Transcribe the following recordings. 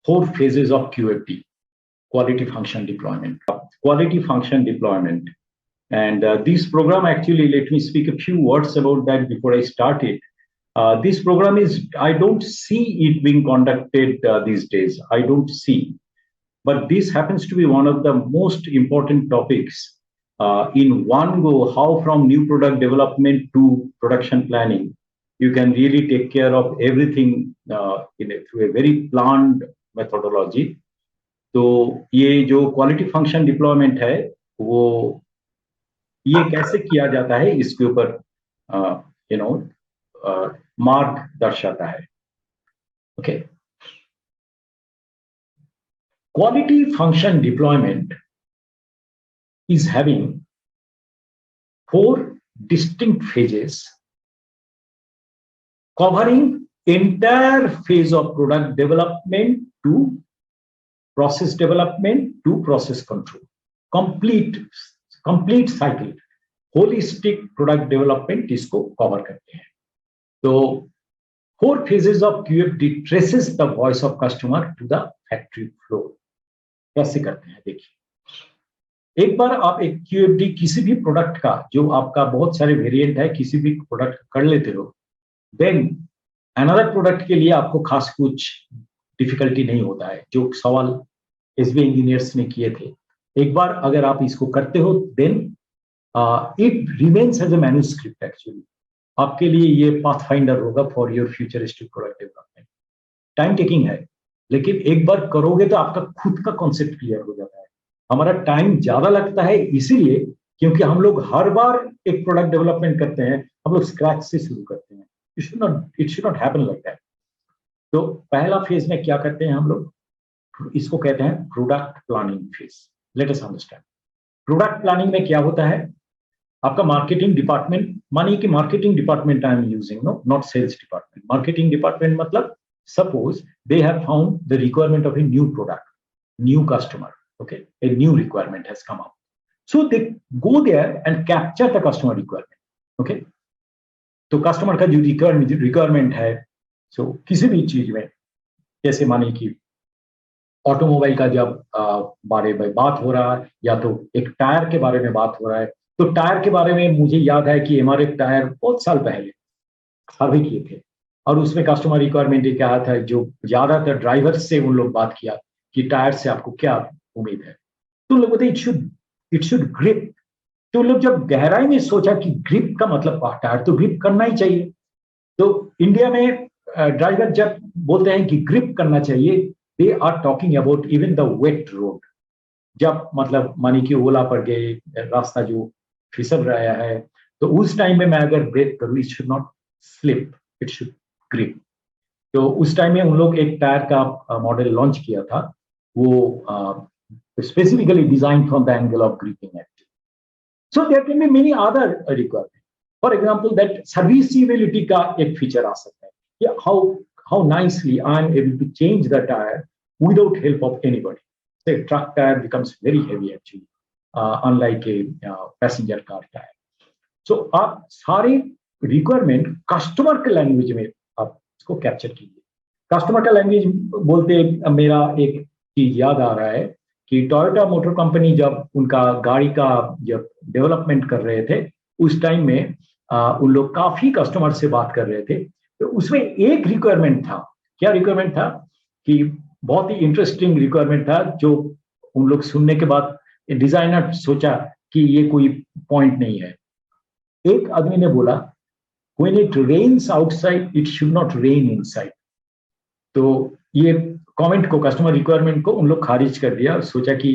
four phases of QFD, quality function deployment. Quality function deployment. And this program, actually, let me speak a few words about that before I start it. This program is, I don't see it being conducted these days. I don't see. But this happens to be one of the most important topics in one go, how from new product development to production planning, you can really take care of everything through a very planned methodology. तो ये जो quality function deployment है वो ये कैसे किया जाता है इसके ऊपर मार्ग दर्शाता है. Okay, quality function deployment is having four distinct phases covering entire phase of product development to process development to process control. Complete cycle, holistic product development इसको cover करते हैं. तो four phases of QFD traces the voice of customer to the factory floor. कैसे करते हैं देखिए. एक बार आप एक QFD किसी भी प्रोडक्ट का, जो आपका बहुत सारे वेरिएंट है, किसी भी प्रोडक्ट कर लेते हो, देन अनदर प्रोडक्ट के लिए आपको खास कुछ डिफिकल्टी नहीं होता है. जो सवाल एसबी इंजीनियर्स ने किए थे, एक बार अगर आप इसको करते हो, then it remains as a manuscript. Actually आपके लिए ये पाथफाइंडर होगा for your futuristic product development. Time taking है, लेकिन एक बार करोगे तो आपका खुद का कॉन्सेप्ट क्लियर हो जाता है. हमारा टाइम ज्यादा लगता है इसीलिए क्योंकि हम लोग हर बार एक प्रोडक्ट डेवलपमेंट करते हैं, हम लोग स्क्रैच से शुरू करते हैं. It should not happen like that. तो पहला फेज में क्या करते हैं हम लोग, इसको कहते हैं product planning phase. Let us understand. Product planning में क्या होता है, आपका मार्केटिंग डिपार्टमेंट, मानिए कि marketing department I am using, no not sales department. Marketing department मतलब suppose they have found the requirement of a new product, new customer, okay, a new requirement has come up, so they go there and capture the customer requirement. Okay, तो customer का जो requirement है, so किसी भी चीज में, जैसे मानिए कि ऑटोमोबाइल का जब बारे में बात हो रहा है, या तो एक टायर के बारे में बात हो रहा है, तो टायर के बारे में मुझे याद है कि एमआरएफ टायर बहुत साल पहले सर्वे किए थे, और उसमें कस्टमर रिक्वायरमेंट ये क्या था, जो ज्यादातर ड्राइवर से उन लोग बात किया कि टायर से आपको क्या उम्मीद है. तो लोग बोलते इट शुड ग्रिप. तो लोग जब गहराई में सोचा कि ग्रिप का मतलब टायर तो ग्रिप करना ही चाहिए. तो इंडिया में ड्राइवर जब बोलते हैं कि ग्रिप करना चाहिए, they are talking about even the wet road. जब मतलब मानी कि ओला पर गए, रास्ता जो फिसल रहा है, तो उस टाइम में मैं अगर ब्रेक करूँ, it should not slip, it should grip. तो उस टाइम में उन लोग एक टायर का मॉडल लॉन्च किया था, वो specifically design from the angle of gripping. So there can be many other requirement. For example that serviceability का एक फीचर आ सकता है, कि how nicely I am able to change the tyre without help of anybody. Say truck tyre becomes very heavy actually, unlike a passenger car tyre. So आप सारे requirement customer के language में आप इसको कैप्चर कीजिए. कस्टमर का language बोलते मेरा एक चीज याद आ रहा है कि टोयोटा मोटर कंपनी जब उनका गाड़ी का जब डेवलपमेंट कर रहे थे, उस टाइम में उन लोग काफी कस्टमर से बात कर रहे थे. तो उसमें एक रिक्वायरमेंट था. क्या रिक्वायरमेंट था, कि बहुत ही इंटरेस्टिंग रिक्वायरमेंट था, जो उन लोग सुनने के बाद डिजाइनर सोचा कि ये कोई पॉइंट नहीं है. एक आदमी ने बोला, when it rains outside, it should not rain inside. तो ये कमेंट को, कस्टमर रिक्वायरमेंट को उन लोग खारिज कर दिया, सोचा कि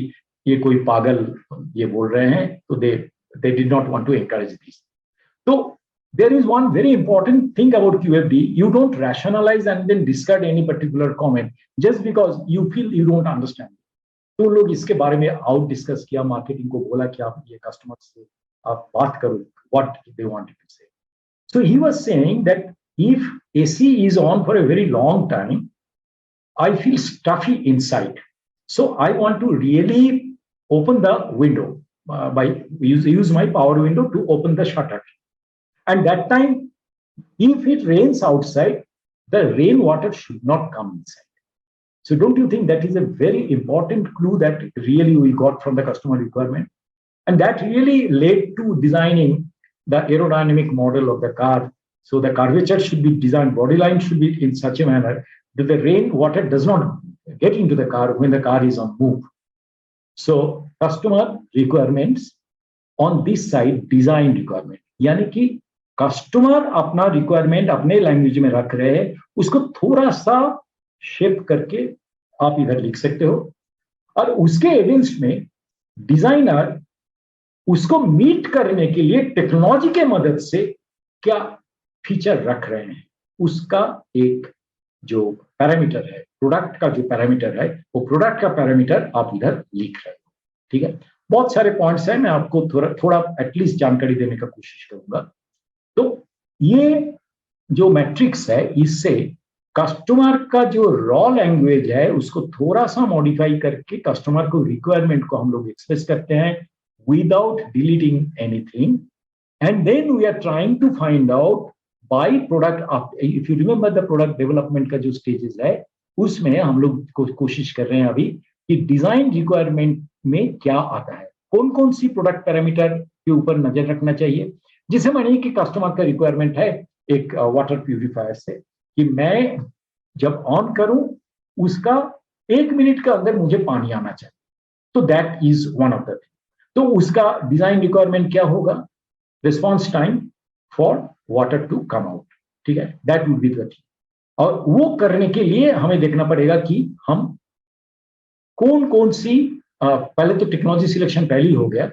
ये कोई पागल ये बोल रहे हैं, तो they did not want to encourage this. तो there is one very important thing about QFD. You don't rationalize and then discard any particular comment just because you feel you don't understand. तो लोग इसके बारे में out discuss किया, marketing को बोला कि आप ये कस्टमर से आप बात करो, what they wanted to say. So he was saying that if AC is on for a very long time, I feel stuffy inside. So I want to really open the window by use my power window to open the shutter. And that time, if it rains outside, the rainwater should not come inside. So don't you think that is a very important clue that really we got from the customer requirement? And that really led to designing the aerodynamic model of the car. So the curvature should be designed, body line should be in such a manner that the rainwater does not get into the car when the car is on move. So customer requirements on this side, design requirement, यानी कि customer अपना requirement अपने language में रख रहे हैं, उसको थोड़ा सा शेप करके आप इधर लिख सकते हो, और उसके अगेंस्ट में डिजाइनर उसको मीट करने के लिए टेक्नोलॉजी के मदद से क्या फीचर रख रहे हैं, उसका एक जो पैरामीटर है, प्रोडक्ट का जो पैरामीटर है, वो प्रोडक्ट का पैरामीटर आप इधर लिख रहे हो। ठीक है, बहुत सारे पॉइंट्स हैं, मैं आपको थोड़ा एटलीस्ट जानकारी देने का कोशिश करूंगा। तो ये जो मैट्रिक्स है, इससे कस्टमर का जो रॉ लैंग्वेज है उसको थोड़ा सा मॉडिफाई करके कस्टमर को रिक्वायरमेंट को हम लोग एक्सप्रेस करते हैं without deleting anything, and then we are trying to find out by product. If you remember the product development का जो स्टेजेस है, उसमें हम लोग कोशिश कर रहे हैं अभी कि डिजाइन रिक्वायरमेंट में क्या आता है, कौन कौन सी प्रोडक्ट पैरामीटर के ऊपर नजर रखना चाहिए। जिसे मानिए कि कस्टमर का रिक्वायरमेंट है एक वाटर प्यूरिफायर से कि मैं जब ऑन करूं उसका 1 मिनट के अंदर मुझे पानी आना चाहिए, तो that is one of the thing. तो उसका डिजाइन रिक्वायरमेंट क्या होगा, response time for water to come out. ठीक है, that would be the thing. और वो करने के लिए हमें देखना पड़ेगा कि हम कौन कौन सी पहले तो टेक्नोलॉजी सिलेक्शन पहले ही हो गया,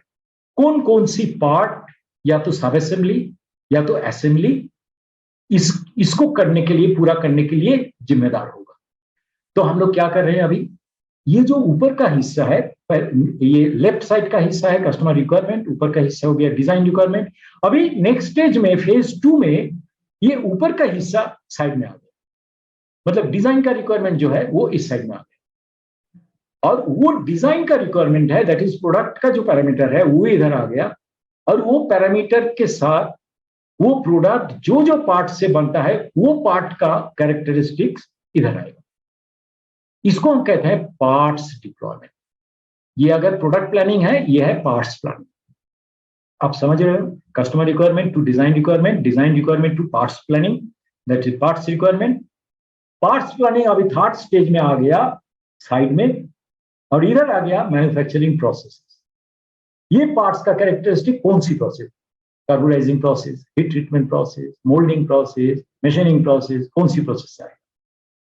कौन कौन सी पार्ट या तो सब असेंबली या तो असेंबली इसको करने के लिए, पूरा करने के लिए जिम्मेदार होगा। तो हम लोग क्या कर रहे हैं अभी, ये जो ऊपर का हिस्सा है, ये लेफ्ट साइड का हिस्सा है कस्टमर रिक्वायरमेंट, ऊपर का हिस्सा हो गया डिजाइन रिक्वायरमेंट। अभी नेक्स्ट स्टेज में फेज 2 में ये ऊपर का हिस्सा साइड में आ गया, मतलब डिजाइन का रिक्वायरमेंट जो है वो इस साइड में आ गया, और वो डिजाइन का रिक्वायरमेंट है, दैट इज प्रोडक्ट का जो पैरामीटर है वो इधर आ गया, और वो पैरामीटर के साथ वो प्रोडक्ट जो जो पार्ट से बनता है वो पार्ट का कैरेक्टरिस्टिक्स इधर आएगा। इसको हम कहते हैं पार्ट्स डिप्लॉयमेंट। ये अगर प्रोडक्ट प्लानिंग है, ये है पार्ट्स प्लानिंग। आप समझ रहे हो, customer requirement to design requirement to parts planning, that is parts requirement. Parts planning अभी थर्ड स्टेज में आ गया साइड में, और इधर आ गया मैन्युफैक्चरिंग प्रोसेस। ये पार्ट्स का कैरेक्टरिस्टिक कौन सी process, carbonising process, heat treatment process, moulding process, machining process, कौन सी प्रोसेस है।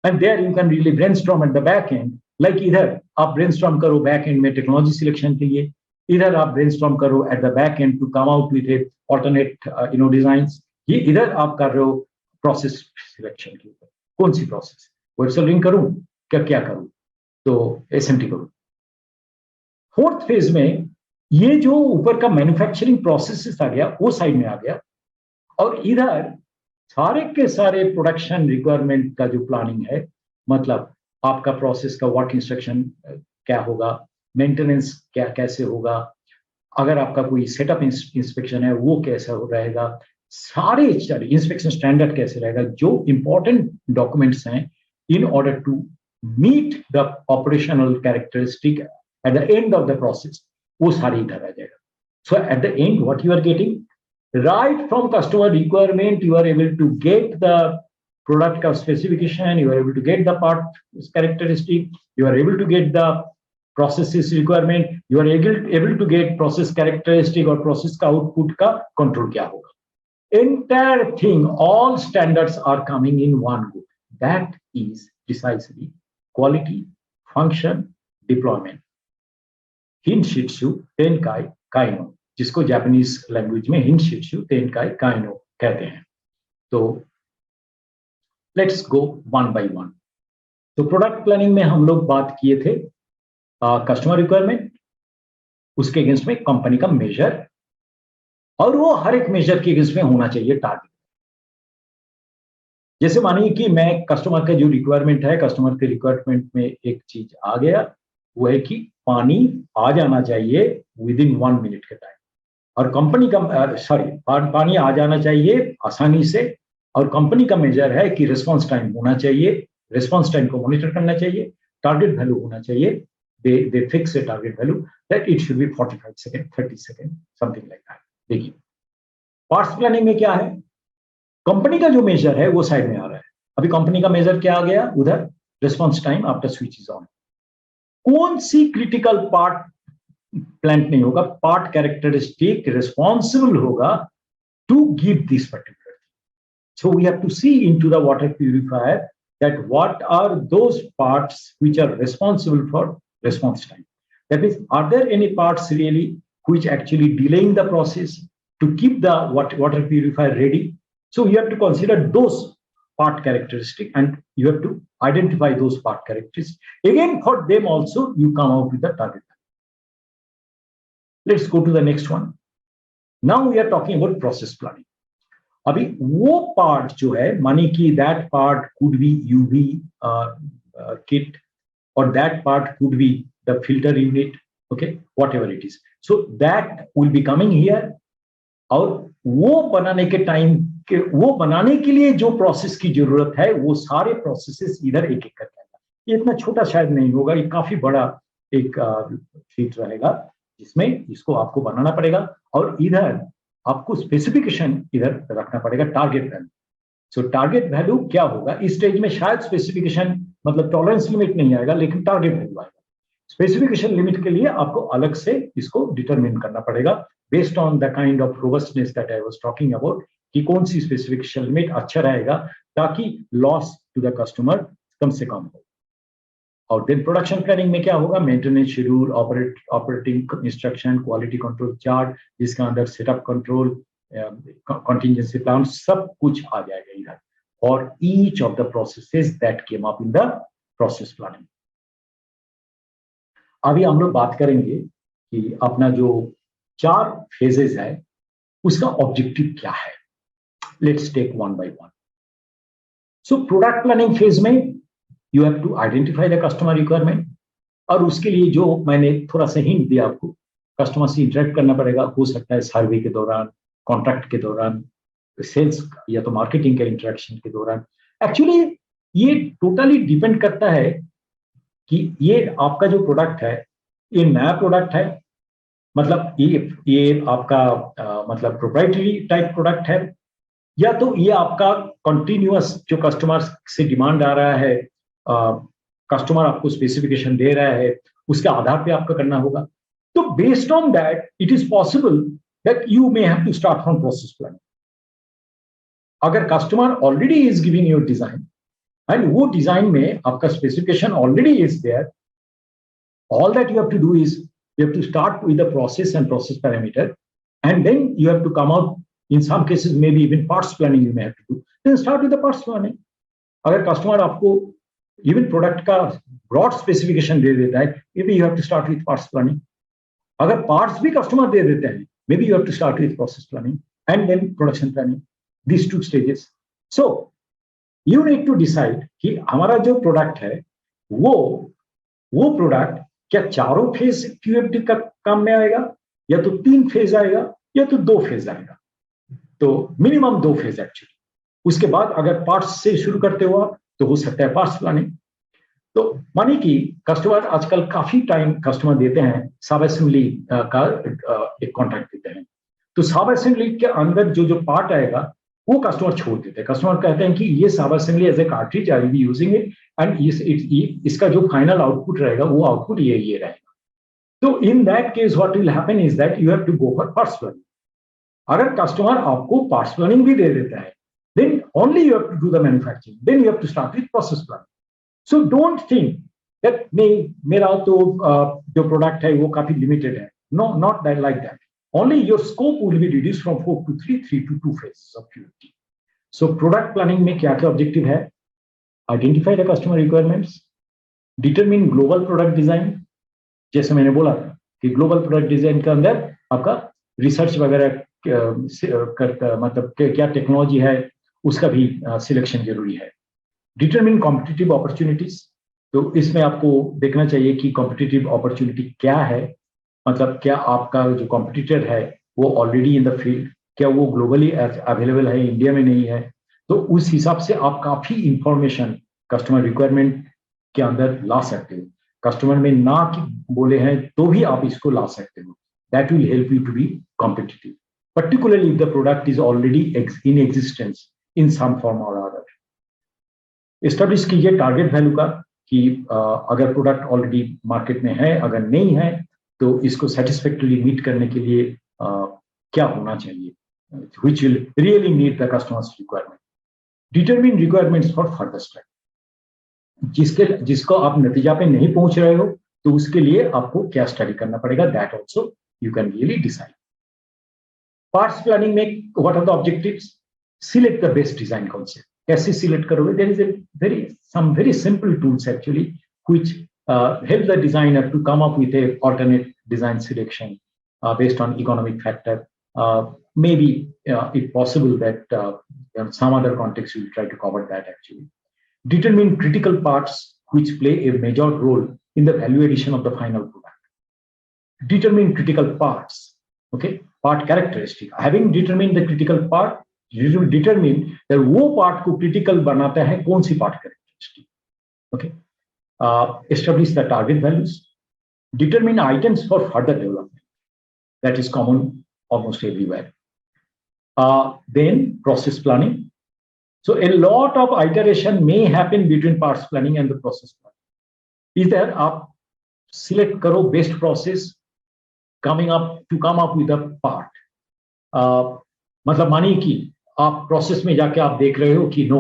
And there you can really brainstorm at the back end, like इधर आप ब्रेनस्टॉर्म करो बैक एंड में टेक्नोलॉजी सिलेक्शन के लिए, इधर आप ब्रेनस्टॉर्म करो at the back end to come out with a alternate designs. ये इधर आप कर रहे हो प्रोसेस सिलेक्शन के ऊपर, कौन सी प्रोसेस, वेब सर्विंग करूं क्या करूं, तो एसएमटी करूं। फोर्थ फेज में ये जो ऊपर का मैन्युफैक्चरिंग प्रोसेस आ गया वो साइड में आ गया, और इधर सारे के सारे प्रोडक्शन रिक्वायरमेंट का जो प्लानिंग है, मतलब आपका प्रोसेस का वर्क इंस्ट्रक्शन क्या होगा, मेंटेनेंस क्या कैसे होगा, अगर आपका कोई सेटअप इंस्पेक्शन है वो कैसा हो रहेगा, सारे इंस्पेक्शन स्टैंडर्ड कैसे रहेगा, जो इंपॉर्टेंट डॉक्यूमेंट्स हैं in order to meet the operational characteristic at the end of the process, वो सारे इधर आ जाएगा। So at the end what you are getting, right from customer requirement you are able to get the product specification, you are able to get the part characteristic, you are able to get the processes requirement, you are able to get process characteristic और process का output का control क्या होगा, entire thing, all standards are coming in one go. That is precisely quality function deployment. Hinshinsu Tenkai Kaino, जिसको Japanese language में हिनशित्सु तेनकाई काइनो कहते हैं। तो let's go one by one. तो प्रोडक्ट प्लानिंग में हम लोग बात किए थे कस्टमर रिक्वायरमेंट, उसके अगेंस्ट में कंपनी का मेजर, और वो हर एक मेजर के अगेंस्ट में होना चाहिए टारगेट। जैसे मानिए कि मैं कस्टमर का जो रिक्वायरमेंट है, कस्टमर के रिक्वायरमेंट में एक चीज आ गया, वो है कि पानी आ जाना चाहिए विद इन 1 मिनट के टाइम, और कंपनी का पानी आ जाना चाहिए आसानी से, और कंपनी का मेजर है कि रिस्पांस टाइम होना चाहिए, रिस्पांस टाइम को मॉनिटर करना चाहिए, टारगेट वैल्यू होना चाहिए, दे fix a target value that it should be 45 second, 30 second, something like that. देखिए पार्ट्स प्लानिंग में क्या है, कंपनी का जो मेजर है वो साइड में आ रहा है। अभी कंपनी का मेजर क्या आ गया उधर, response time after switch is on. कौन सी क्रिटिकल पार्ट प्लांट नहीं होगा, पार्ट कैरेक्टरिस्टिक रिस्पॉन्सिबल होगा to give this particular. So we have to see into the water purifier that what are those parts which are responsible for response time. That is, are there any parts really which actually delaying the process to keep the water purifier ready? So you have to consider those part characteristics and you have to identify those part characteristics. Again, for them also, you come out with the target. Let's go to the next one. Now we are talking about process planning. अभी वो part जो है मानी कि that part could be UV kit और that part could be the filter unit, okay, whatever it is, so that will be coming here. और वो बनाने के टाइम के, वो बनाने के लिए जो प्रोसेस की जरूरत है वो सारे प्रोसेसेस इधर एक एक करके आएगा। ये इतना छोटा शायद नहीं होगा, ये काफी बड़ा एक शीट रहेगा जिसमें इसको आपको बनाना पड़ेगा और इधर आपको स्पेसिफिकेशन इधर रखना पड़ेगा, टारगेट वैल्यू। सो टारगेट वैल्यू क्या होगा इस स्टेज में, शायद स्पेसिफिकेशन मतलब टॉलरेंस लिमिट नहीं आएगा लेकिन टारगेट वैल्यू आएगा। स्पेसिफिकेशन लिमिट के लिए आपको अलग से इसको डिटरमिन करना पड़ेगा based on the kind of robustness that I was talking about, कि कौन सी स्पेसिफिकेशन लिमिट अच्छा रहेगा ताकि लॉस टू द कस्टमर कम से कम हो। और देन प्रोडक्शन प्लानिंग में क्या होगा, maintenance schedule, operating instruction, quality control chart जिसके अंदर सेटअप कंट्रोल, कंटिजेंसी प्लान, सब कुछ आ जाएगा इधर और each of the processes that came up in the process planning. अभी हम लोग बात करेंगे कि अपना जो 4 फेजेस है उसका ऑब्जेक्टिव क्या है। Let's take one by one. So product planning phase में you have to identify the customer requirement और उसके लिए जो मैंने थोड़ा सा हिंट दिया आपको, कस्टमर से इंटरेक्ट करना पड़ेगा, हो सकता है सर्वे के दौरान, कॉन्ट्रैक्ट के दौरान, सेल्स या तो मार्केटिंग के इंटरेक्शन के दौरान। एक्चुअली ये टोटली डिपेंड करता है कि ये आपका जो प्रोडक्ट है ये नया प्रोडक्ट है, मतलब ये आपका मतलब प्रोप्राइटरी टाइप प्रोडक्ट है, या तो ये आपका कंटिन्यूअस जो कस्टमर से डिमांड आ रहा है, कस्टमर आपको स्पेसिफिकेशन दे रहा है, उसके आधार पे आपका करना होगा। तो based on that it is possible that you may have to start from process planning. अगर customer already is giving your design and वो डिजाइन में आपका specification already is there, all that you have to do is you have to start with the process and process parameter and then you have to come out, in some cases may be even parts planning you may have to do, then start with the parts planning. अगर customer आपको even product का broad specification दे देता है, maybe you have to start with parts planning. अगर parts भी customer दे देते हैं, maybe you have to start with process planning and then production planning, these 2 stages. So you need to decide कि हमारा जो product है वो प्रोडक्ट क्या चारों फेज क्यूएफडी का काम में आएगा, या तो 3 फेज आएगा, या तो 2 फेज आएगा। तो मिनिमम 2 फेज एक्चुअली। उसके बाद अगर पार्ट्स से शुरू करते हो आप तो हो सकता है पार्ट्स प्लानिंग। तो मानी कि कस्टमर आजकल काफी टाइम कस्टमर देते हैं सब असेंबली का एक कॉन्ट्रैक्ट देते हैं, तो सब असेंबली के अंदर जो पार्ट आएगा वो कस्टमर छोड़ देते हैं। कस्टमर कहते हैं कि ये सब assembly as a cartridge I will be using it and इसका जो फाइनल आउटपुट रहेगा वो आउटपुट ये रहेगा। तो in that case what will happen is that you have to go for parts planning. अगर कस्टमर आपको पार्ट्स प्लानिंग भी दे देता है, then only you have to do the manufacturing, then you have to start with process planning. So don't think that मेरा तो जो product है वो काफी लिमिटेड है, no, not that like that. Only your scope will be reduced from 4 to 3 to 2 phases of QFD. So product planning में क्या क्या ऑब्जेक्टिव है, identify the customer requirements, determine global product design, जैसे मैंने बोला कि ग्लोबल प्रोडक्ट डिजाइन के अंदर आपका रिसर्च वगैरह करता, मतलब क्या टेक्नोलॉजी है उसका भी सिलेक्शन जरूरी है। डिटरमिन कॉम्पिटिटिव अपॉर्चुनिटीज, तो इसमें आपको देखना चाहिए कि कॉम्पिटिटिव अपॉर्चुनिटी क्या है, मतलब क्या आपका जो कॉम्पिटिटर है वो ऑलरेडी इन द फील्ड, क्या वो ग्लोबली अवेलेबल है, इंडिया में नहीं है। तो उस हिसाब से आप काफी इंफॉर्मेशन, कस्टमर रिक्वायरमेंट के अंदर ला सकते हो। कस्टमर में ना कि बोले हैं तो भी आप इसको ला सकते हो। That will help you to be competitive, particularly if the product is already in existence in some form or other. Establish कीजिए टारगेट वैल्यू का कि अगर प्रोडक्ट ऑलरेडी मार्केट में है, अगर नहीं है तो इसको सेटिस्फैक्टरली मीट करने के लिए क्या होना चाहिए, which will really meet the customer's requirement. Determine requirements for further step. जिसको आप नतीजा पे नहीं पहुंच रहे हो तो उसके लिए आपको क्या स्टडी करना पड़ेगा, that also you can really decide. Parts planning में what are the objectives? Select the best design concept. कैसे सिलेक्ट करोगे? There is some very simple tools actually which help the designer to come up with a alternate design selection based on economic factor. Maybe if possible that in some other context you will try to cover that actually. Determine critical parts which play a major role in the value addition of the final product. Determine critical parts. Okay, part characteristic. Having determined the critical part, you will determine that वो part को critical बनाता है कौन सी part characteristic. Okay, establish the target values. Determine items for further development. That is common almost everywhere. Then process planning. So a lot of iteration may happen between parts planning and the process planning. Either आप select करो best process come up with a part. मतलब मानिए कि आप process में जाके आप देख रहे हो कि no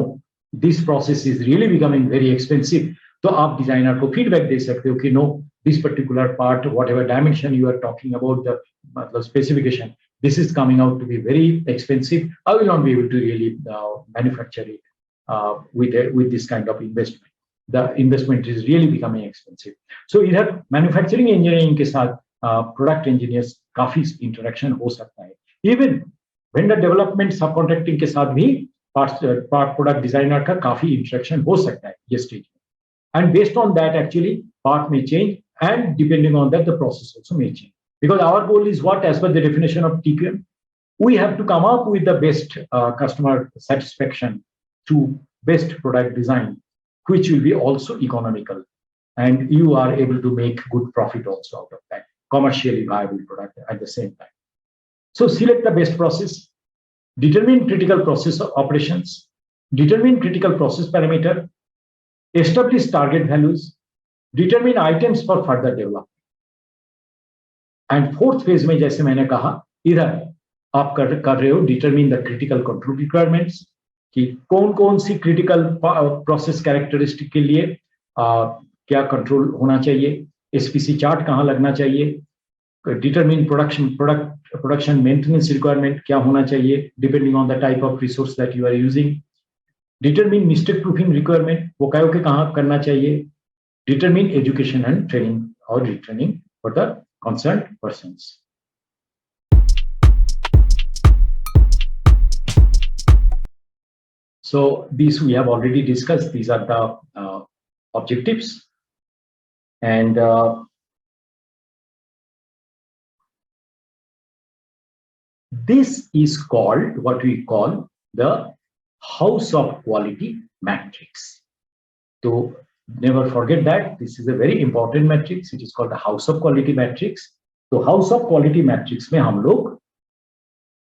this process is really becoming very expensive, तो आप डिजाइनर को फीडबैक दे सकते हो कि no this particular part whatever dimension you are talking about the मतलब specification, this is coming out to be very expensive. I will not be able to really manufacture it with this kind of investment. The investment is really becoming expensive. So इधर manufacturing engineering के साथ product engineers काफी interaction हो सकता है. Even vendor development सब contracting के साथ भी पार्ट प्रोडक्ट डिजाइनर का काफी इंटरेक्शन हो सकता है ये स्टेज में. And based on that actually part में change and depending on that the process also may change. Because our goal is what, as per the definition of TQM, we have to come up with the best customer satisfaction through best product design, which will be also economical, and you are able to make good profit also out of that, commercially viable product at the same time. So select the best process, determine critical process operations, determine critical process parameter, establish target values, determine items for further development. And fourth phase में जैसे मैंने कहा इधर आप कर रहे हो determine the critical control requirements कि कौन कौन सी क्रिटिकल प्रोसेस कैरेक्टरिस्टिक के लिए क्या कंट्रोल होना चाहिए, एसपीसी चार्ट कहाँ लगना चाहिए, डिटरमिन प्रोडक्शन मेंटेनेंस रिक्वायरमेंट क्या होना चाहिए depending on the type of resource that you are using, determine mistake proofing requirement वो क्या कहाँ करना चाहिए, डिटरमिन एजुकेशन एंड ट्रेनिंग और retraining for the concerned persons. So these we have already discussed. These are the objectives, and this is called what we call the house of quality matrix. So never forget that this is a very important matrix. It is called the house of quality matrix. तो house of quality matrix में हम लोग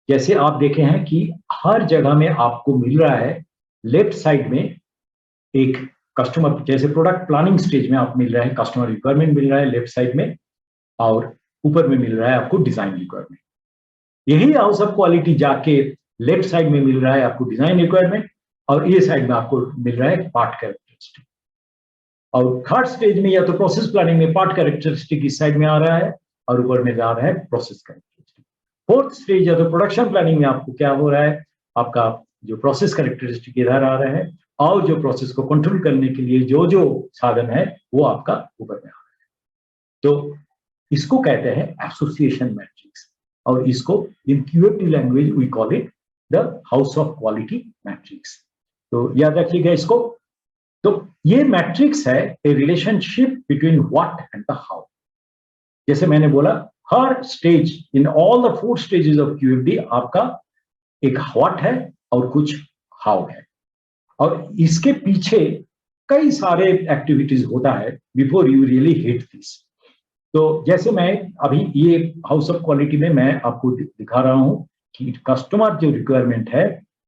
जैसे आप देखे हैं कि हर जगह में आपको मिल रहा है लेफ्ट साइड में एक कस्टमर, जैसे प्रोडक्ट प्लानिंग स्टेज में आप मिल रहा है कस्टमर रिक्वायरमेंट मिल रहा है लेफ्ट साइड में, और ऊपर में मिल रहा है आपको डिजाइन रिक्वायरमेंट. यही हाउस ऑफ क्वालिटी जाके लेफ्ट साइड में मिल रहा है आपको डिजाइन रिक्वायरमेंट, और ये साइड में आपको मिल रहा है पार्ट कैरेक्टरिस्टिक. और थर्ड स्टेज में या तो प्रोसेस प्लानिंग में पार्ट कैरेक्टरिस्टिक इस साइड में आ रहा है और ऊपर में जा रहा है प्रोसेस कैरेक्टरिस्टिक. फोर्थ स्टेज या तो प्रोडक्शन प्लानिंग में आपको क्या हो रहा है, आपका जो प्रोसेस कैरेक्टरिस्टिक इधर आ रहा है और जो प्रोसेस को कंट्रोल करने के लिए जो जो साधन है वो आपका ऊपर में आ रहा है. तो इसको कहते हैं एसोसिएशन मैट्रिक्स, और इसको in QFD language we call it the house of quality matrix. तो याद रखिएगा इसको. तो ये मैट्रिक्स है a relationship between what and the how. जैसे मैंने बोला हर stage in all the 4 stages of QFD आपका एक व्हाट है और कुछ हाउ है, और इसके पीछे कई सारे एक्टिविटीज होता है before you really hit this. तो जैसे मैं अभी ये हाउस ऑफ क्वालिटी में मैं आपको दिखा रहा हूं कि कस्टमर जो रिक्वायरमेंट है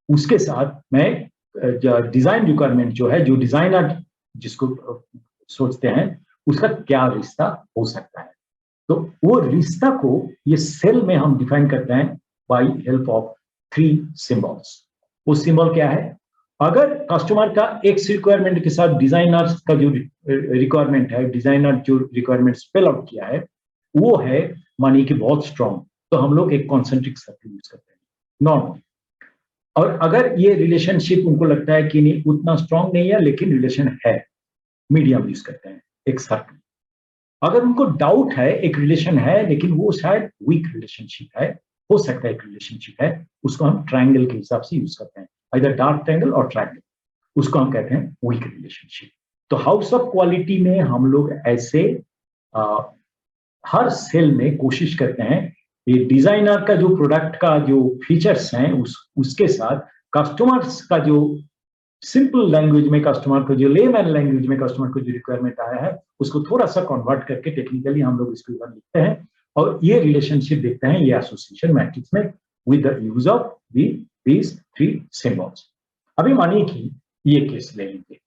उसके साथ मैं डिजाइन रिक्वायरमेंट जो है, जो डिजाइनर जिसको सोचते हैं उसका क्या रिश्ता हो सकता है। तो वो रिश्ता को ये सेल में हम डिफाइन करते हैं बाय हेल्प ऑफ 3 सिंबल्स। वो सिंबल क्या है? अगर कस्टमर का एक्स रिक्वायरमेंट के साथ डिजाइनर का जो रिक्वायरमेंट है, डिजाइनर जो रिक्वायरमेंट स्पेल आउट किया है वो है मानिए कि बहुत स्ट्रॉन्ग, तो हम लोग एक कॉन्सेंट्रिक सर्कल यूज करते हैं नॉर्मल। और अगर ये रिलेशनशिप उनको लगता है कि नहीं उतना स्ट्रॉन्ग नहीं है लेकिन रिलेशन है, मीडियम यूज करते हैं एक सर्कल। अगर उनको डाउट है एक रिलेशन है लेकिन वो शायद वीक रिलेशनशिप है, हो सकता है एक रिलेशनशिप है, उसको हम ट्रायंगल के हिसाब से यूज करते हैं, आइदर डार्क ट्रायंगल और ट्रायंगल, उसको हम कहते हैं वीक रिलेशनशिप। तो हाउस ऑफ क्वालिटी में हम लोग ऐसे हर सेल में कोशिश करते हैं ये डिजाइनर का जो प्रोडक्ट का जो फीचर्स हैं उसके साथ कस्टमर्स का जो सिंपल लैंग्वेज में कस्टमर को, जो लेमैन लैंग्वेज में कस्टमर को जो रिक्वायरमेंट आया है उसको थोड़ा सा कन्वर्ट करके टेक्निकली हम लोग इसको लिखते हैं और ये रिलेशनशिप देखते हैं ये एसोसिएशन मैट्रिक्स में with the use of these 3 symbols. अभी मानिए कि ये केस ले लीजिए,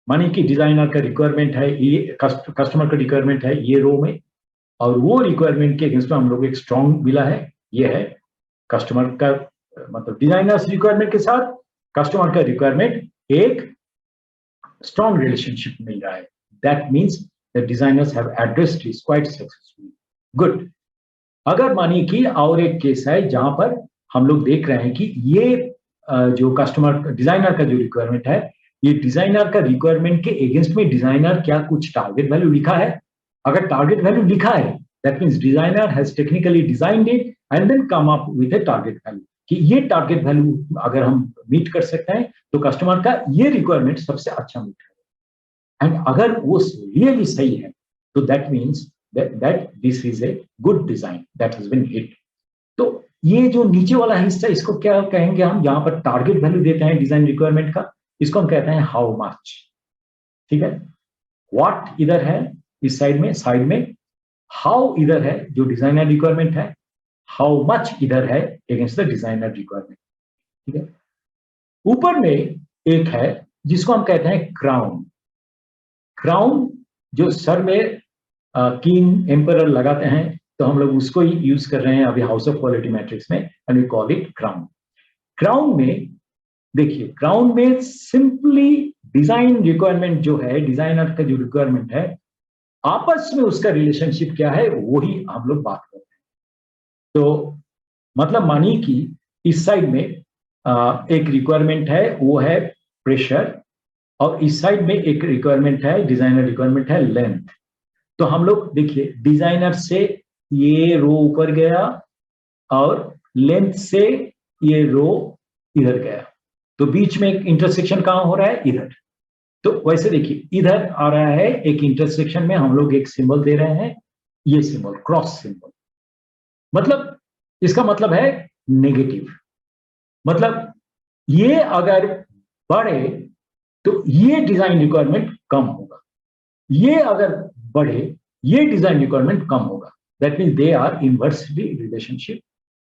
मानिए कि डिजाइनर का रिक्वायरमेंट है, ये कस्टमर का रिक्वायरमेंट है ये रो में, और वो रिक्वायरमेंट के अगेंस्ट में हम लोग एक स्ट्रॉन्ग मिला है, ये है कस्टमर का मतलब डिजाइनर्स रिक्वायरमेंट के साथ कस्टमर का रिक्वायरमेंट एक स्ट्रॉन्ग रिलेशनशिप मिल रहा है। That means the designers have addressed this quite successfully, good. अगर मानिए कि और एक केस है जहां पर हम लोग देख रहे हैं कि ये जो कस्टमर डिजाइनर का जो रिक्वायरमेंट है, ये डिजाइनर का रिक्वायरमेंट के अगेंस्ट में डिजाइनर क्या कुछ टारगेट वैल्यू लिखा है? अगर टारगेट वैल्यू लिखा है that means designer has technically designed it and then come up with a target value कि ये टारगेट वैल्यू अगर हम मीट कर सकते हैं तो कस्टमर का ये रिक्वायरमेंट सबसे अच्छा मीट है। एंड अगर वो रियली सही है तो that means that this is a good design that has been hit. तो ये जो नीचे वाला हिस्सा इसको क्या कहेंगे हम, यहाँ पर टारगेट वैल्यू देते हैं डिजाइन रिक्वायरमेंट का, इसको हम कहते हैं हाउ मच। ठीक है, व्हाट इधर है इस साइड में हाउ इधर है जो डिजाइनर रिक्वायरमेंट है, हाउ मच इधर है अगेंस्ट द डिजाइनर रिक्वायरमेंट। ठीक है, ऊपर में एक है जिसको हम कहते हैं क्राउन। क्राउन जो सर में किंग एम्परर लगाते हैं तो हम लोग उसको ही यूज कर रहे हैं अभी हाउस ऑफ क्वालिटी मैट्रिक्स में and we call it crown. Crown में देखिए, क्राउन में सिंपली डिजाइन रिक्वायरमेंट जो है, डिजाइनर का जो रिक्वायरमेंट है आपस में उसका रिलेशनशिप क्या है वही हम लोग बात करते हैं। तो मतलब मानिए कि इस साइड में एक रिक्वायरमेंट है वो है प्रेशर और इस साइड में एक रिक्वायरमेंट है डिजाइनर रिक्वायरमेंट है लेंथ। तो हम लोग देखिए डिजाइनर से ये रो ऊपर गया और लेंथ से ये रो इधर गया, तो बीच में एक इंटरसेक्शन कहां हो रहा है? इधर। तो वैसे देखिए इधर आ रहा है एक इंटरसेक्शन में हम लोग एक सिंबल दे रहे हैं, ये सिंबल क्रॉस सिंबल, मतलब इसका मतलब है नेगेटिव। मतलब ये अगर बढ़े तो ये डिजाइन रिक्वायरमेंट कम होगा, ये अगर बढ़े ये डिजाइन रिक्वायरमेंट कम होगा। That means they are inversely relationship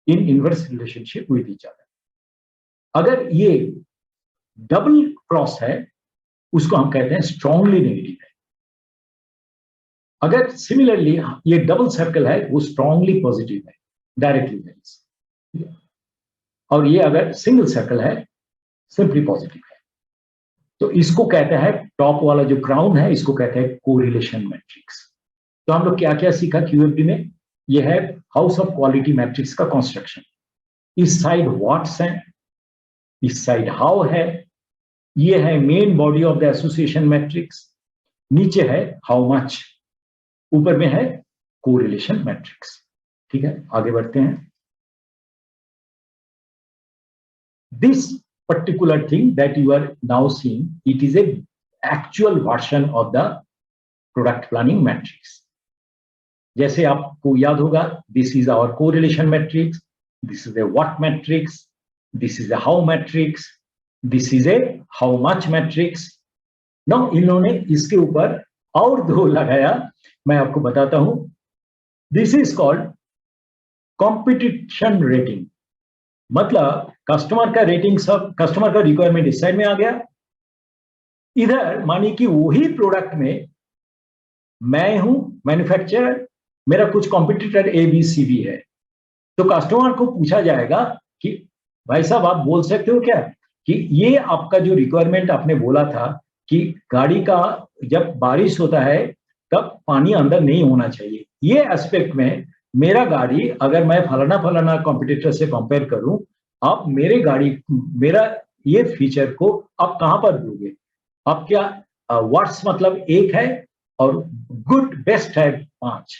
in inverse relationship with each other. अगर ये डबल क्रॉस है उसको हम कहते हैं स्ट्रांगली नेगेटिव है। अगर सिमिलरली ये डबल सर्कल है वो स्ट्रांगली पॉजिटिव है, डायरेक्टली वेरीज। और ये अगर सिंगल सर्कल है सिंपली पॉजिटिव है। तो इसको कहते हैं, टॉप वाला जो क्राउन है इसको कहते हैं कोरिलेशन मैट्रिक्स। तो हम लोग क्या क्या सीखा क्यूएफडी में? ये है हाउस ऑफ क्वालिटी मैट्रिक्स का कंस्ट्रक्शन। इस साइड व्हाट्स है, इस साइड हाउ है, ये है main body of the association matrix, नीचे है हाउ मच, ऊपर में है कोरिलेशन मैट्रिक्स। ठीक है, आगे बढ़ते हैं। This particular thing that you are now seeing, it is a actual version of the product planning matrix. जैसे आपको याद होगा, this is our correlation matrix, this is a what matrix, this is a how matrix, this is a how much matrix, ना इन्होंने इसके ऊपर और दो लगाया, मैं आपको बताता हूं। This is called competition rating. मतलब कस्टमर का रेटिंग, सब कस्टमर का रिक्वायरमेंट इस साइड में आ गया, इधर मानिए कि वही प्रोडक्ट में मैं हूं मैन्युफैक्चरर, मेरा कुछ कॉम्पिटिटर ए बी सी भी है। तो कस्टमर को पूछा जाएगा कि भाई साहब आप बोल सकते हो क्या कि ये आपका जो रिक्वायरमेंट आपने बोला था कि गाड़ी का जब बारिश होता है तब पानी अंदर नहीं होना चाहिए, ये एस्पेक्ट में मेरा गाड़ी अगर मैं फलाना फलाना कॉम्पिटिटर से कंपेयर करूं, आप मेरे गाड़ी मेरा ये फीचर को आप कहां पर दोगे? आप क्या वर्ड्स मतलब एक है और गुड बेस्ट है 5।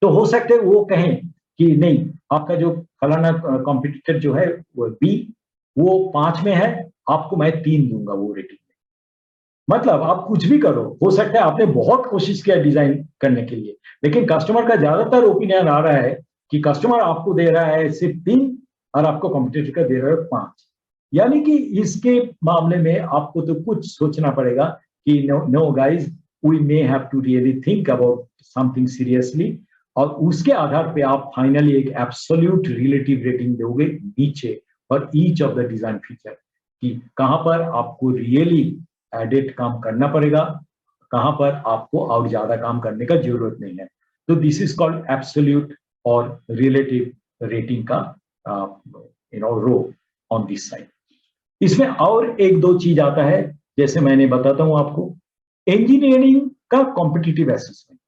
तो हो सकते है वो कहें कि नहीं, आपका जो फलाना कॉम्पिटिटर जो है वो बी, वो 5 में है, आपको मैं 3 दूंगा वो रेटिंग में। मतलब आप कुछ भी करो, हो सकता है आपने बहुत कोशिश किया डिजाइन करने के लिए, लेकिन कस्टमर का ज्यादातर ओपिनियन आ रहा है कि कस्टमर आपको दे रहा है सिर्फ 3 और आपको कॉम्पिटिटर का दे रहा है 5। यानी कि इसके मामले में आपको तो कुछ सोचना पड़ेगा कि no guys, we may have to really think about something seriously, और उसके आधार पे आप फाइनली एक एब्सोल्यूट रिलेटिव रेटिंग दोगे नीचे और each of the design feature कि कहां पर आपको रियली एडिट काम करना पड़ेगा, कहां पर आपको और ज्यादा काम करने का जरूरत नहीं है। तो दिस इज कॉल्ड एब्सोल्यूट और रिलेटिव रेटिंग का रो ऑन दिस साइड। इसमें और एक दो चीज आता है, जैसे मैंने बताता हूं आपको, इंजीनियरिंग का कॉम्पिटिटिव असेसमेंट।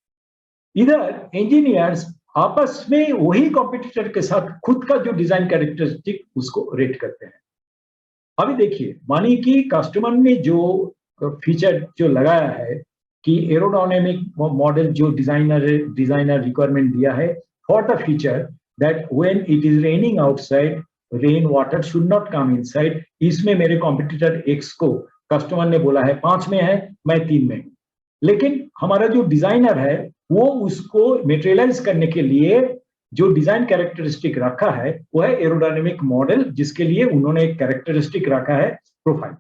इधर इंजीनियर्स आपस में वही कॉम्पिटिटर के साथ खुद का जो डिजाइन कैरेक्टरिस्टिक उसको रेट करते हैं। अभी देखिए, मानिए कि कस्टमर ने जो फीचर जो लगाया है कि एरोडायनेमिक मॉडल जो डिजाइनर रिक्वायरमेंट दिया है for the feature that when it is raining outside rain water should not come inside, इसमें मेरे कॉम्पिटिटर एक्स को कस्टमर ने बोला है 5 में है, मैं 3 में हूं। लेकिन हमारा जो डिजाइनर है वो उसको मेटेरियलाइज करने के लिए जो डिजाइन कैरेक्टरिस्टिक रखा है वो है एरोडायनेमिक मॉडल, जिसके लिए उन्होंने एक कैरेक्टरिस्टिक रखा है प्रोफाइल,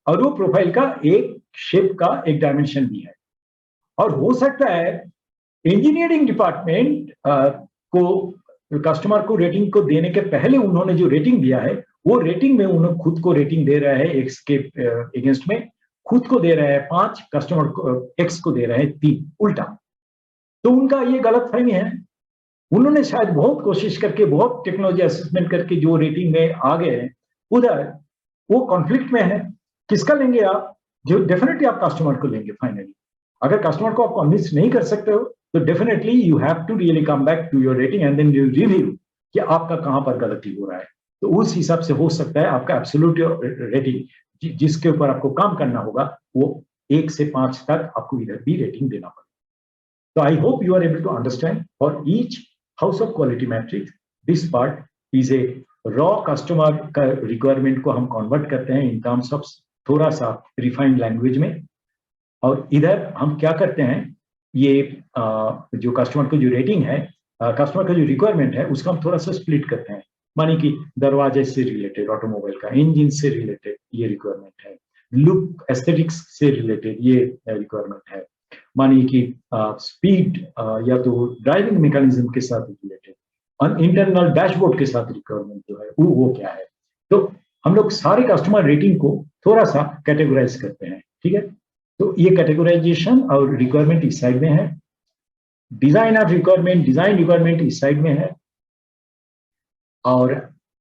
और वो प्रोफाइल का एक शेप का एक डायमेंशन भी है। और हो सकता है इंजीनियरिंग डिपार्टमेंट को कस्टमर को रेटिंग को देने के पहले उन्होंने जो रेटिंग दिया है वो रेटिंग में उन्होंने खुद को रेटिंग दे रहा है एक्स के अगेंस्ट में, खुद को दे रहा है 5, कस्टमर को एक्स को दे रहा है 3, उल्टा। तो उनका ये गलत फहमी है। उन्होंने शायद बहुत कोशिश करके बहुत टेक्नोलॉजी असेसमेंट करके जो रेटिंग में आ गए हैं उधर वो कॉन्फ्लिक्ट में है। किसका लेंगे आप? जो डेफिनेटली आप कस्टमर को लेंगे फाइनली। अगर कस्टमर को आप कन्विंस नहीं कर सकते हो तो definitely you have to really come back to your rating and then you review कि आपका कहां पर गलती हो रहा है। तो उस हिसाब से हो सकता है आपका एब्सोल्यूट रेटिंग जिसके ऊपर आपको काम करना होगा वो 1 से 5 तक आपको इधर भी रेटिंग देना पड़ेगा। So I hope you are able to understand for each house of quality matrix, this part is a raw customer का requirement को हम convert करते हैं in terms of थोड़ा सा refined language में, और इधर हम क्या करते हैं, ये जो कस्टमर को जो रेटिंग है, कस्टमर का जो रिक्वायरमेंट है उसका हम थोड़ा सा स्प्लिट करते हैं। माने कि दरवाजे से रिलेटेड, ऑटोमोबाइल का इंजन से रिलेटेड ये रिक्वायरमेंट है, लुक एस्थेटिक्स से रिलेटेड ये रिक्वायरमेंट है, मानिए कि स्पीड या तो ड्राइविंग मैकेनिज्म के साथ रिलेटेड, और इंटरनल डैशबोर्ड के साथ रिक्वायरमेंट जो है वो क्या है। तो हम लोग सारे कस्टमर रेटिंग को थोड़ा सा कैटेगराइज करते हैं, ठीक है। तो ये कैटेगराइजेशन और रिक्वायरमेंट इस साइड में है, डिजाइनर रिक्वायरमेंट, डिजाइन रिक्वायरमेंट इस साइड में है, और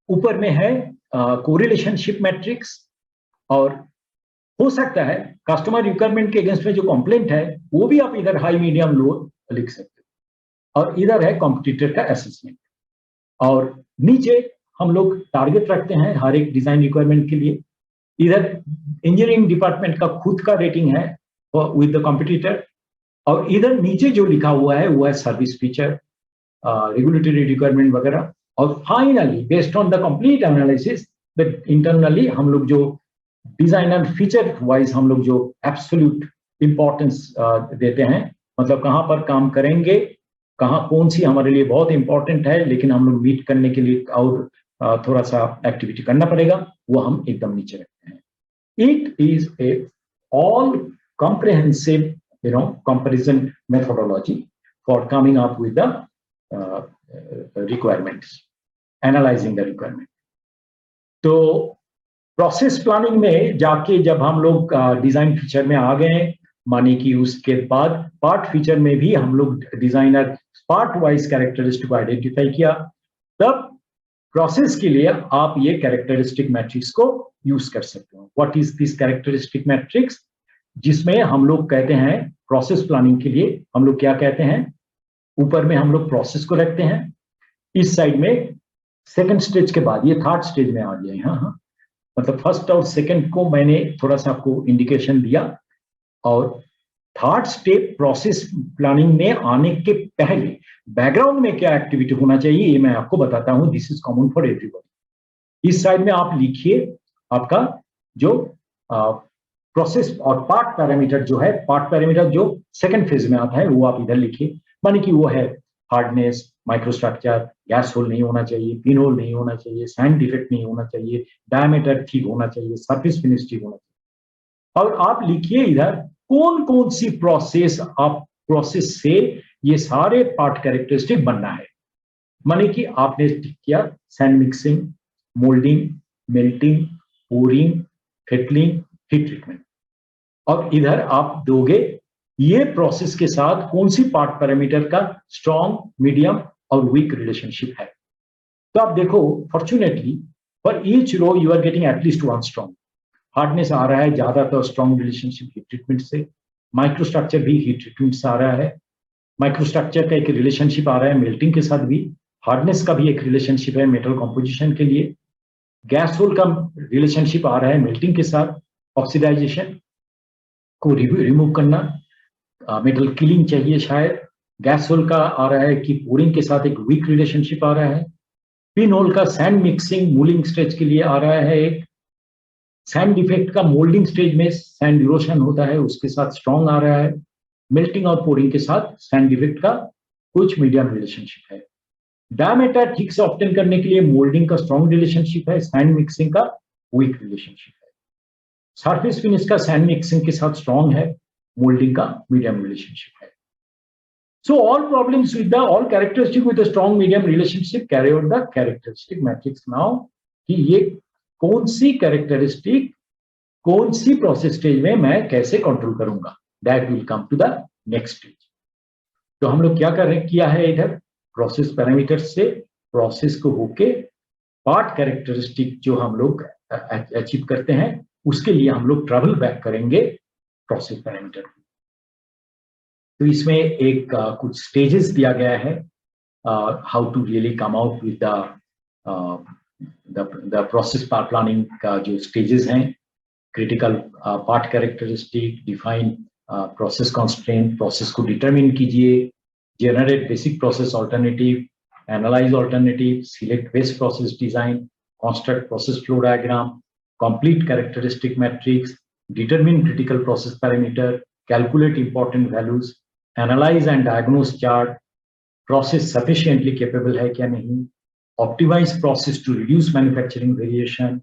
ऊपर में है कोरिलेशनशिप मैट्रिक्स, और हो सकता है कस्टमर रिक्वायरमेंट के अगेंस्ट में जो कंप्लेंट है वो भी आप इधर हाई मीडियम लो लिख सकते हो, और इधर है कॉम्पिटिटर का असेसमेंट, और नीचे हम लोग टारगेट रखते हैं हर एक डिजाइन रिक्वायरमेंट के लिए। इधर इंजीनियरिंग डिपार्टमेंट का खुद का रेटिंग है विद द कॉम्पिटिटर, और इधर नीचे जो लिखा हुआ है वो है सर्विस फीचर, रेगुलेटरी रिक्वायरमेंट वगैरह, और finally based on the complete analysis internally हम लोग जो डिजाइनर फीचर वाइज हम लोग जो एब्सोल्यूट इंपॉर्टेंस देते हैं, मतलब कहां पर काम करेंगे, कहां कौन सी हमारे लिए बहुत इंपॉर्टेंट है लेकिन हम लोग मीट करने के लिए और थोड़ा सा एक्टिविटी करना पड़ेगा, वो हम एकदम नीचे रखते हैं। It is a all comprehensive, comparison methodology for coming up with the requirements, analyzing the requirement. तो प्रोसेस प्लानिंग में जाके जब हम लोग डिजाइन फीचर में आ गए, माने कि उसके बाद पार्ट फीचर में भी हम लोग डिजाइनर पार्ट वाइज कैरेक्टरिस्टिक को आइडेंटिफाई किया, तब प्रोसेस के लिए आप ये कैरेक्टरिस्टिक मैट्रिक्स को यूज कर सकते हो। What is this characteristic matrix, जिसमें हम लोग कहते हैं प्रोसेस प्लानिंग के लिए हम लोग क्या कहते हैं, ऊपर में हम लोग प्रोसेस को रखते हैं, इस साइड में सेकंड स्टेज के बाद ये थर्ड स्टेज में आ गए। हाँ, मतलब फर्स्ट और सेकंड को मैंने थोड़ा सा आपको इंडिकेशन दिया, और थर्ड स्टेप प्रोसेस प्लानिंग में आने के पहले बैकग्राउंड में क्या एक्टिविटी होना चाहिए ये मैं आपको बताता हूं। This is common for everybody. इस साइड में आप लिखिए आपका जो प्रोसेस और पार्ट पैरामीटर जो है, पार्ट पैरामीटर जो सेकंड फेज में आता है वो आप इधर लिखिए, माने कि वो है हार्डनेस, माइक्रोस्ट्रक्चर, गैस होल नहीं होना चाहिए, पिन होल नहीं होना चाहिए, सैंड डिफेक्ट नहीं होना चाहिए, डायमीटर ठीक होना चाहिए, सरफेस फिनिश ठीक होना चाहिए। और आप लिखिए इधर कौन कौन सी प्रोसेस से ये सारे पार्ट कैरेक्टरिस्टिक बनना है। माने कि आपने किया sand mixing, moulding, melting, pouring, fettling, heat treatment, और इधर आप दोगे ये प्रोसेस के साथ कौन सी पार्ट पैरामीटर का स्ट्रॉन्ग, मीडियम और वीक रिलेशनशिप है। तो आप देखो, fortunately for each row you are getting at least one strong. Hardness आ रहा है ज्यादातर स्ट्रॉन्ग रिलेशनशिप हीट ट्रीटमेंट से, माइक्रोस्ट्रक्चर भी हीट ट्रीटमेंट से आ रहा है, माइक्रोस्ट्रक्चर का एक रिलेशनशिप आ रहा है मेल्टिंग के साथ भी, हार्डनेस का भी एक रिलेशनशिप है मेटल कॉम्पोजिशन के लिए, गैस होल का रिलेशनशिप आ रहा है मेल्टिंग के साथ, ऑक्सीडाइजेशन को रिमूव करना, मेटल किलिंग चाहिए शायद, गैस होल का आ रहा है कि पोरिंग के साथ एक वीक रिलेशनशिप आ रहा है, पिन होल का सैंड मिक्सिंग मूलिंग स्टेज के लिए आ रहा है, एक सैंड डिफेक्ट का मोल्डिंग स्टेज में सैंड इरोशन होता है उसके साथ स्ट्रॉन्ग आ रहा है, मेल्टिंग और पोरिंग के साथ सैंड डिफेक्ट का कुछ मीडियम रिलेशनशिप है, डायमीटर ठीक से ऑब्टेन करने के लिए मोल्डिंग का स्ट्रॉन्ग रिलेशनशिप है, सैंड मिक्सिंग का वीक रिलेशनशिप है, सरफेस फिनिश का सैंड मिक्सिंग के साथ स्ट्रॉन्ग है, मोल्डिंग का मीडियम रिलेशनशिप है। So all problems with the all characteristic with a strong medium relationship carry out the characteristic matrix. Now कि ये कौन सी कैरेक्टरिस्टिक कौन सी प्रोसेस स्टेज में मैं कैसे कंट्रोल करूंगा, that will come to the next stage. तो हम लोग क्या किया है इधर, प्रोसेस पैरामीटर से प्रोसेस को होके पार्ट कैरेक्टरिस्टिक जो हम लोग अचीव करते हैं उसके लिए हम लोग ट्रेवल बैक करेंगे प्रोसेस पैरामीटर। तो इसमें एक कुछ स्टेजेस दिया गया है, how to really come out with the process part planning का जो स्टेजेस हैं, critical part characteristic, define process constraint, process को डिटरमिन कीजिए, generate basic process alternative, analyse alternative, select best process design, construct process flow diagram, complete characteristic matrix, determine critical process parameter, calculate important values, analyze and diagnose chart, process sufficiently capable है क्या नहीं, optimize process to reduce manufacturing variation,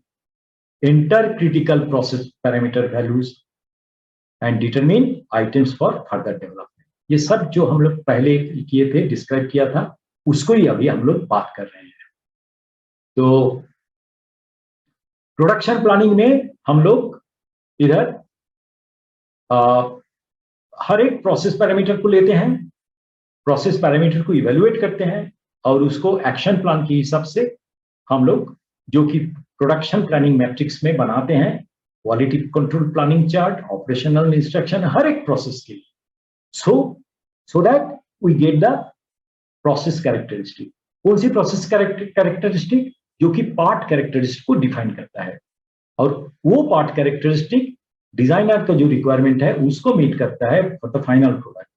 enter critical process parameter values and determine items for further development। ये सब जो हम लोग पहले किए थे, डिस्क्राइब किया था, उसको ही अभी हम लोग बात कर रहे हैं। तो प्रोडक्शन प्लानिंग में हम लोग इधर हर एक प्रोसेस पैरामीटर को लेते हैं, प्रोसेस पैरामीटर को इवेलुएट करते हैं और उसको एक्शन प्लान के हिसाब से हम लोग जो कि प्रोडक्शन प्लानिंग मैट्रिक्स में बनाते हैं, quality control planning chart, operational instruction हर एक प्रोसेस के लिए, so that we get the process characteristic. कौन सी प्रोसेस कैरेक्टरिस्टिक, जो कि पार्ट कैरेक्टरिस्टिक को डिफाइन करता है, और वो पार्ट कैरेक्टरिस्टिक डिजाइनर का जो रिक्वायरमेंट है उसको मीट करता है फॉर द फाइनल प्रोडक्ट,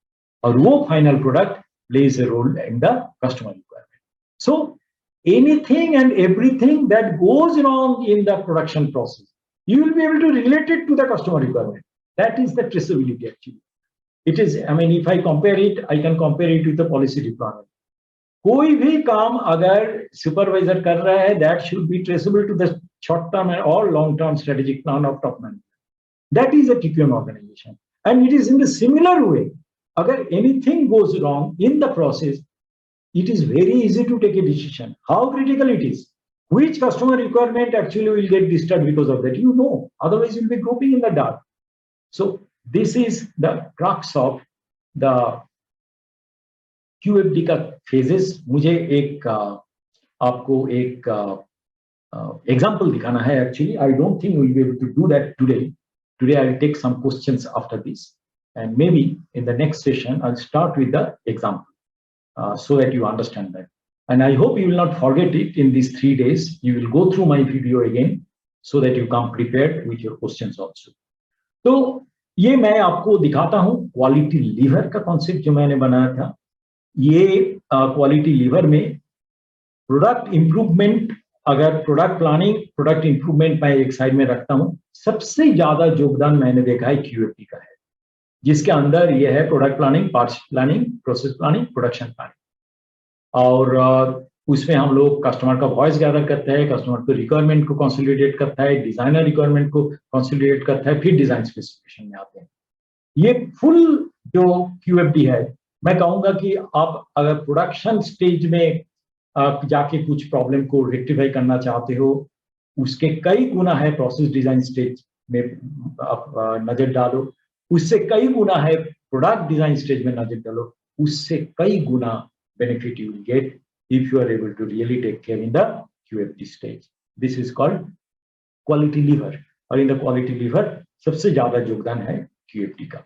और वो final product plays a role in the customer requirement. So anything and everything that goes wrong in the production process you will be able to relate it to the customer requirement. That is the traceability actually. It is, I mean, if I compare it, I can compare it with the policy deployment. कोई भी काम अगर supervisor कर रहा है, that should be traceable to the short term and or long term strategic plan of top management. That is a TQM organization. And it is in the similar way. Agar anything goes wrong in the process, it is very easy to take a decision. How critical it is, which customer requirement actually will get disturbed because of that, you know, otherwise you'll be groping in the dark. So this is the crux of the QFD का phases. मुझे एक आपको एक example दिखाना है. Actually, I don't think we'll be able to do that today. Today I'll take some questions after this, and maybe in the next session I'll start with the example so that you understand that. And I hope you will not forget it in these 3 days. You will go through my video again so that you come prepared with your questions also. तो ये मैं आपको दिखाता हूँ quality liver का concept जो मैंने बनाया था. ये क्वालिटी लीवर में प्रोडक्ट इंप्रूवमेंट, अगर प्रोडक्ट प्लानिंग प्रोडक्ट इंप्रूवमेंट मैं एक साइड में रखता हूं, सबसे ज्यादा योगदान मैंने देखा है क्यूएफडी का है, जिसके अंदर यह है product planning, parts planning, process planning, production planning. और उसमें हम लोग कस्टमर का वॉइस गैदर करते हैं, कस्टमर को रिक्वायरमेंट को कंसोलिडेट करता है, डिजाइनर रिक्वायरमेंट को कंसोलिडेट करता है, फिर डिजाइन स्पेसिफिकेशन में आते हैं. ये फुल जो क्यूएफडी है, मैं कहूंगा कि आप अगर प्रोडक्शन स्टेज में जाके कुछ प्रॉब्लम को रेक्टिफाई करना चाहते हो, उसके कई गुना है प्रोसेस डिजाइन स्टेज में आप नजर डालो, उससे कई गुना है प्रोडक्ट डिजाइन स्टेज में नजर डालो, उससे कई गुना benefit you will get if you are able to really take care in the QFD stage. This is called quality lever. और in the quality lever सबसे ज्यादा योगदान है QFD का.